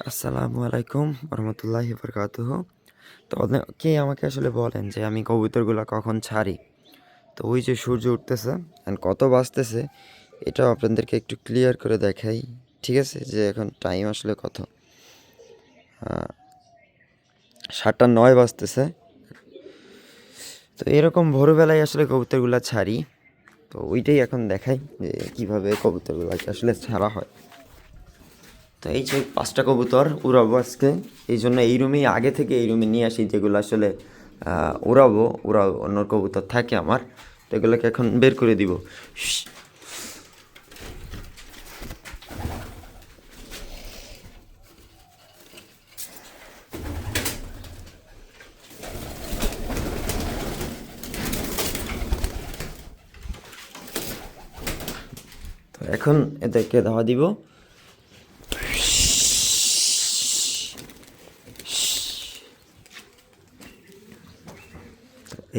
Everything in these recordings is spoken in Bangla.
আসসালামু আলাইকুম রহমতুল্লাহি বরকাতুহু। তো অনেকেই আমাকে আসলে বলেন যে আমি কবুতরগুলো কখন ছাড়ি। তো ওই যে সূর্য উঠতেছে অ্যান্ড কত বাজতেছে এটাও আপনাদেরকে একটু ক্লিয়ার করে দেখাই। ঠিক আছে, যে এখন টাইম আসলে কত, 7:09 বাজতেছে। তো এরকম ভোরবেলায় আসলে কবুতরগুলো ছাড়ি। তো ওইটাই এখন দেখাই যে কীভাবে কবুতরগুলোকে আসলে ছাড়া হয়। তো এই যে 5টা কবুতর উড়াবো আজকে, এই জন্য এই রুমেই আগে থেকে এই রুমে নিয়ে আসি যেগুলো আসলে উড়াবো। অন্য কবুতর থাকে আমার, তো এগুলোকে এখন বের করে দিব। তো এখন এদেরকে ধাওয়া দিব।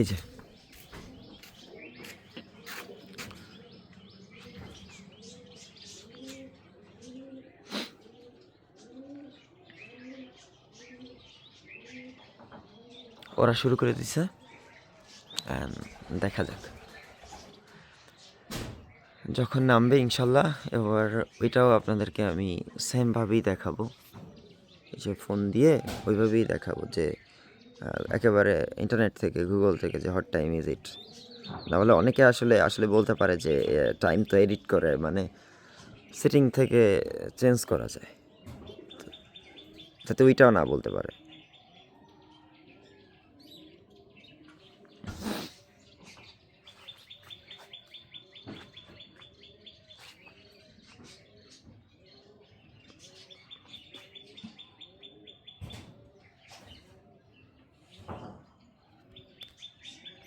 এই যে ওরা শুরু করে দিছে, দেখা যাক যখন নামবে ইনশাল্লাহ। এবার ওইটাও আপনাদেরকে আমি সেমভাবেই দেখাবো, এই যে ফোন দিয়ে ওইভাবেই দেখাবো যে একেবারে ইন্টারনেট থেকে, গুগল থেকে, যে হট টাইম ইজ ইট। নাহলে অনেকে আসলে আসলে বলতে পারে যে টাইম তো এডিট করে, মানে সেটিং থেকে চেঞ্জ করা যায়, যাতে ওইটাও না বলতে পারে।